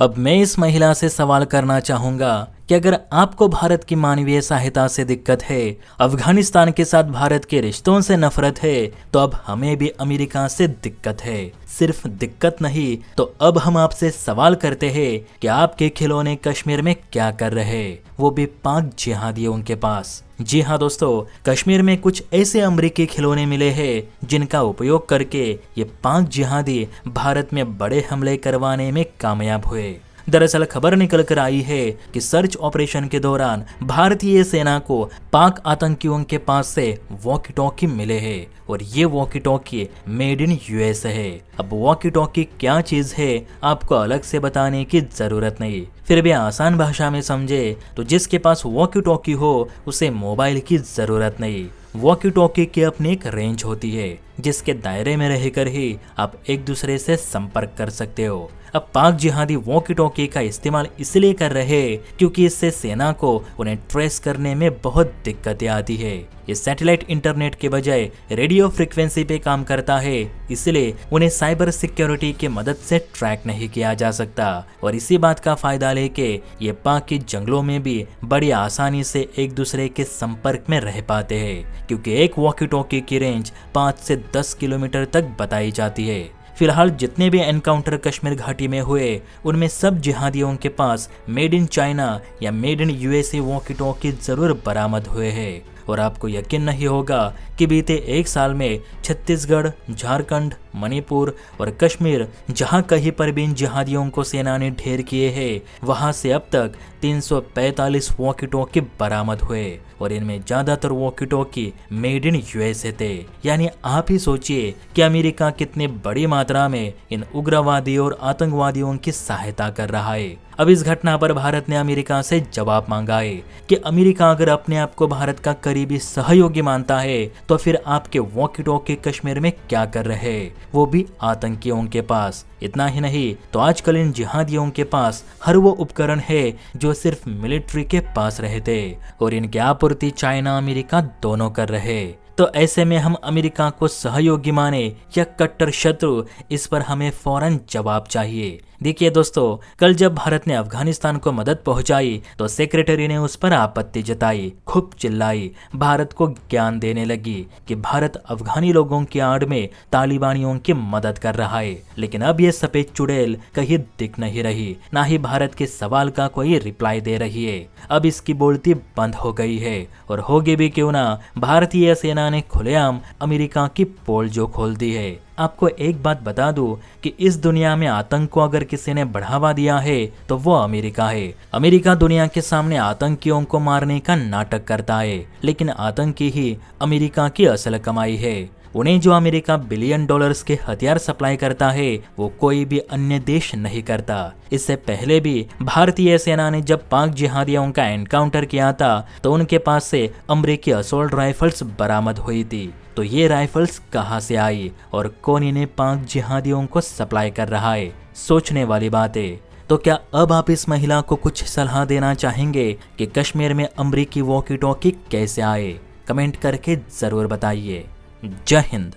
अब मैं इस महिला से सवाल करना चाहूंगा कि अगर आपको भारत की मानवीय सहायता से दिक्कत है, अफगानिस्तान के साथ भारत के रिश्तों से नफरत है, तो अब हमें भी अमेरिका से दिक्कत है। सिर्फ दिक्कत नहीं, तो अब हम आपसे सवाल करते हैं कि आपके खिलौने कश्मीर में क्या कर रहे, वो भी पाक जिहादियों के पास। जी हाँ दोस्तों, कश्मीर में कुछ ऐसे अमेरिकी खिलौने मिले हैं जिनका उपयोग करके ये पाक जिहादी भारत में बड़े हमले करवाने में कामयाब हुए। दरअसल खबर निकल कर आई है कि सर्च ऑपरेशन के दौरान भारतीय सेना को पाक आतंकियों के पास से वॉकी टॉकी मिले हैं और ये walkie talkie made in US है। अब वॉकी टॉकी क्या चीज है आपको अलग से बताने की जरूरत नहीं, फिर भी आसान भाषा में समझे तो जिसके पास वॉकी टॉकी हो उसे मोबाइल की जरूरत नहीं। वॉकी टॉकी की अपनी एक रेंज होती है जिसके दायरे में रहकर ही आप एक दूसरे से संपर्क कर सकते हो। अब पाक जिहादी वॉकी टॉकी का इस्तेमाल इसलिए कर रहे हैं क्योंकि इससे सेना को उन्हें ट्रेस करने में बहुत दिक्कतें आती है। ये सैटेलाइट इंटरनेट के बजाय रेडियो फ्रीक्वेंसी पे काम करता है, इसलिए उन्हें साइबर सिक्योरिटी की मदद से ट्रैक नहीं किया जा सकता। और इसी बात का फायदा लेके ये पाक के जंगलों में भी बड़ी आसानी से एक दूसरे के संपर्क में रह पाते हैं, क्योंकि एक वॉकी टॉकी की रेंज 5 से 10 किलोमीटर तक बताई जाती है। फिलहाल जितने भी एनकाउंटर कश्मीर घाटी में हुए उनमें सब जिहादियों के पास मेड इन चाइना या made in USA walkie talkie जरूर बरामद हुए हैं। और आपको यकीन नहीं होगा कि बीते एक साल में छत्तीसगढ़, झारखंड, मणिपुर और कश्मीर जहां कहीं पर भी इन जिहादियों को सेना ने ढेर किए हैं, वहां से अब तक 345 वॉकी टॉकी बरामद हुए और इनमें ज्यादातर walkie talkie made in USA थे। यानी आप ही सोचिए कि अमेरिका कितनी बड़ी मात्रा में इन उग्रवादी और आतंकवादियों की सहायता कर रहा है। अब इस घटना पर भारत ने अमेरिका से जवाब मांगा है कि अमेरिका अगर अपने आप को भारत का करीबी सहयोगी मानता है तो फिर आपके वॉकी टॉकी कश्मीर में क्या कर रहे हैं, वो भी आतंकियों के पास। इतना ही नहीं तो आजकल इन जिहादियों के पास हर वो उपकरण है जो सिर्फ मिलिट्री के पास रहते और इनकी आपूर्ति चाइना अमेरिका दोनों कर रहे। तो ऐसे में हम अमेरिका को सहयोगी माने या कट्टर शत्रु, इस पर हमें फौरन जवाब चाहिए। देखिए दोस्तों, कल जब भारत ने अफगानिस्तान को मदद पहुंचाई तो सेक्रेटरी ने उस पर आपत्ति जताई, खूब चिल्लाई, भारत को ज्ञान देने लगी कि भारत अफगानी लोगों की आड़ में तालिबानियों की मदद कर रहा है। लेकिन अब ये सफेद चुड़ैल कहीं दिख नहीं रही, ना ही भारत के सवाल का कोई रिप्लाई दे रही है। अब इसकी बोलती बंद हो गई है और होगी भी क्यों ना, भारतीय सेना ने खुलेआम अमेरिका की पोल जो खोल दी है। आपको एक बात बता दूं कि इस दुनिया में आतंक को अगर किसी ने बढ़ावा दिया है तो वो अमेरिका है। अमेरिका दुनिया के सामने आतंकियों को मारने का नाटक करता है, लेकिन आतंकी ही अमेरिका की असल कमाई है। उन्हें जो अमेरिका बिलियन डॉलर्स के हथियार सप्लाई करता है वो कोई भी अन्य देश नहीं करता। इससे पहले भी भारतीय सेना ने जब पाक जिहादियों का एनकाउंटर किया था तो उनके पास से अमेरिकी असॉल्ट राइफल्स बरामद हुई थी। तो ये राइफल्स कहां से आई और कौन इन्हें पाक जिहादियों को सप्लाई कर रहा है, सोचने वाली बात है। तो क्या अब आप इस महिला को कुछ सलाह देना चाहेंगे कि कश्मीर में अमेरिकी वॉकी टॉकी कैसे आए? कमेंट करके जरूर बताइए। जय हिंद।